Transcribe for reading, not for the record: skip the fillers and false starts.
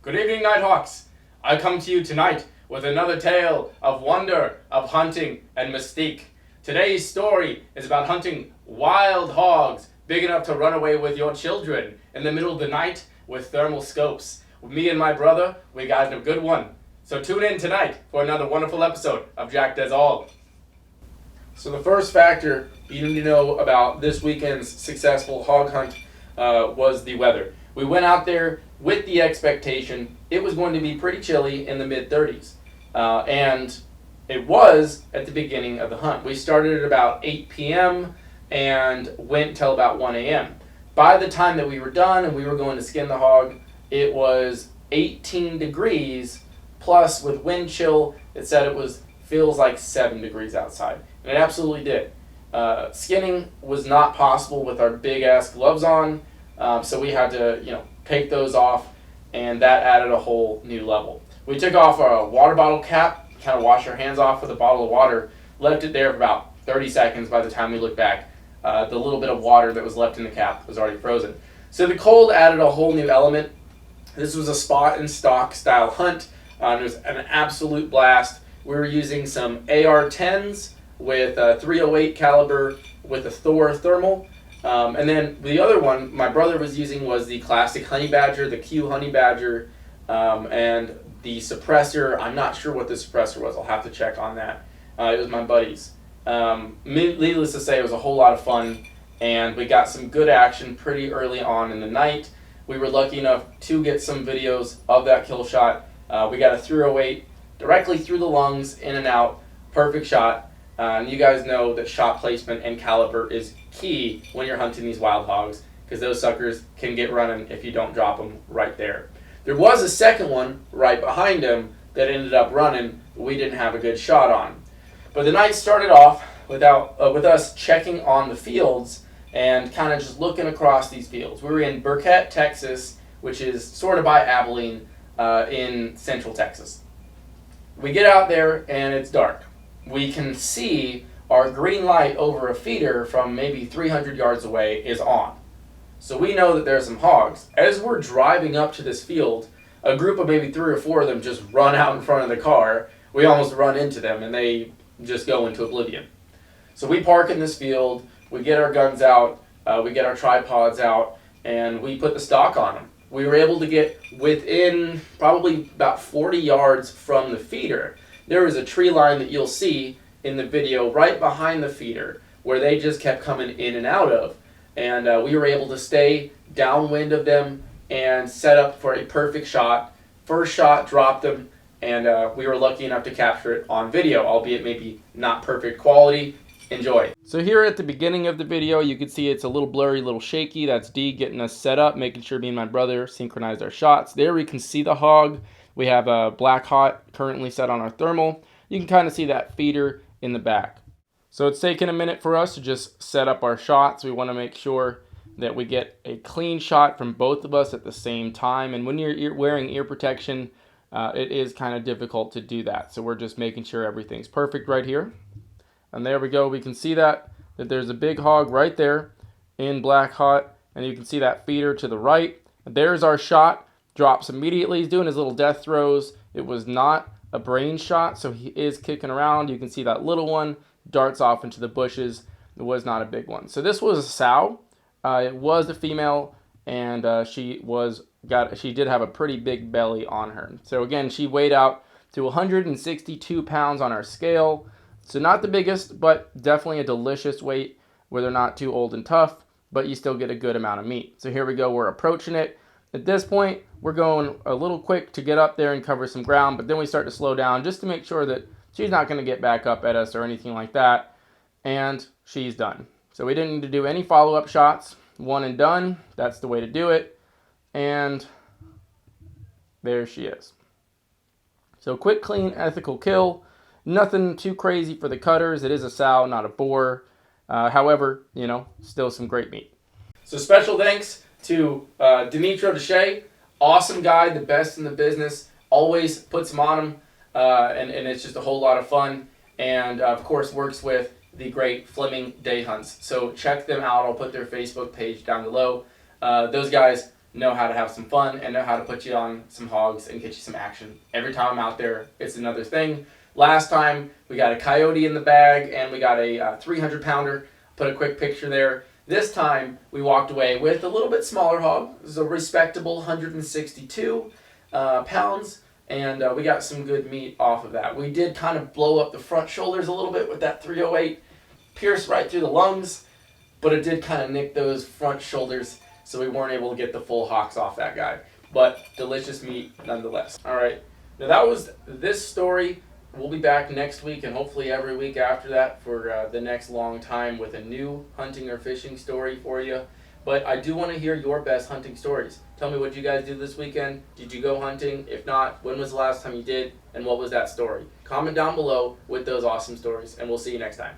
Good evening, Nighthawks. I come to you tonight with another tale of wonder, of hunting, and mystique. Today's story is about hunting wild hogs big enough to run away with your children in the middle of the night with thermal scopes. With me and my brother, we got a good one. So tune in tonight for another wonderful episode of Jack Does All. So the first factor you need to know about this weekend's successful hog hunt was the weather. We went out there with the expectation it was going to be pretty chilly in the mid-30s. And it was at the beginning of the hunt. We started at about 8 p.m. and went till about 1 a.m. By the time that we were done and we were going to skin the hog, it was 18 degrees, plus with wind chill, it said it feels like 7 degrees outside. And it absolutely did. Skinning was not possible with our big-ass gloves on, so we had to, take those off, and that added a whole new level. We took off our water bottle cap, kind of washed our hands off with a bottle of water, left it there for about 30 seconds. By the time we looked back, the little bit of water that was left in the cap was already frozen. So the cold added a whole new element. This was a spot and stock style hunt. It was an absolute blast. We were using some AR-10s with a .308 caliber with a Thor thermal. And then the other one my brother was using was the classic Honey Badger, the Q Honey Badger, and the suppressor. I'm not sure what the suppressor was. I'll have to check on that. It was my buddy's. Needless to say, it was a whole lot of fun, and we got some good action pretty early on in the night. We were lucky enough to get some videos of that kill shot. We got a .308 directly through the lungs, in and out, perfect shot. And you guys know that shot placement and caliber is key when you're hunting these wild hogs, because those suckers can get running if you don't drop them right there. There was a second one right behind him that ended up running, but we didn't have a good shot on. But the night started off with us checking on the fields and kind of just looking across these fields. We were in Burkett, Texas, which is sort of by Abilene in central Texas. We get out there and it's dark. We can see our green light over a feeder from maybe 300 yards away is on. So we know that there's some hogs. As we're driving up to this field, a group of maybe 3 or 4 of them just run out in front of the car. We almost run into them and they just go into oblivion. So we park in this field, we get our guns out, we get our tripods out, and we put the stock on them. We were able to get within probably about 40 yards from the feeder. There is a tree line that you'll see in the video right behind the feeder where they just kept coming in and out of. And we were able to stay downwind of them and set up for a perfect shot. First shot, dropped them, and we were lucky enough to capture it on video, albeit maybe not perfect quality. Enjoy. So here at the beginning of the video, you can see it's a little blurry, a little shaky. That's D getting us set up, making sure me and my brother synchronized our shots. There we can see the hog. We have a Black Hot currently set on our thermal. You can kind of see that feeder in the back. So it's taken a minute for us to just set up our shots. We want to make sure that we get a clean shot from both of us at the same time. And when you're wearing ear protection, it is kind of difficult to do that. So we're just making sure everything's perfect right here. And there we go. We can see that there's a big hog right there in Black Hot. And you can see that feeder to the right. There's our shot. Drops immediately. He's doing his little death throws. It was not a brain shot, so he is kicking around. You can see that little one darts off into the bushes. It was not a big one. So this was a sow. It was a female, and she did have a pretty big belly on her. So again, she weighed out to 162 pounds on our scale. So not the biggest, but definitely a delicious weight where they're not too old and tough, but you still get a good amount of meat. So here we go. We're approaching it. At this point, we're going a little quick to get up there and cover some ground, but then we start to slow down just to make sure that she's not going to get back up at us or anything like that, and she's done. So we didn't need to do any follow-up shots. One and done. That's the way to do it, and there she is. So quick, clean, ethical kill. Nothing too crazy for the cutters. It is a sow, not a boar. However, still some great meat. So special thanks to Dimitro Deshay, awesome guy, the best in the business, always puts them on him, and it's just a whole lot of fun, and of course works with the great Fleming Day Hunts. So check them out. I'll put their Facebook page down below. Those guys know how to have some fun and know how to put you on some hogs and get you some action. Every time I'm out there, it's another thing. Last time, we got a coyote in the bag and we got a 300 pounder. Put a quick picture there. This time, we walked away with a little bit smaller hog. It was a respectable 162 pounds, and we got some good meat off of that. We did kind of blow up the front shoulders a little bit with that 308, pierced right through the lungs, but it did kind of nick those front shoulders, so we weren't able to get the full hocks off that guy. But delicious meat nonetheless. All right, now that was this story. We'll be back next week and hopefully every week after that for the next long time with a new hunting or fishing story for you. But I do want to hear your best hunting stories. Tell me what you guys did this weekend. Did you go hunting? If not, when was the last time you did? And what was that story? Comment down below with those awesome stories, and we'll see you next time.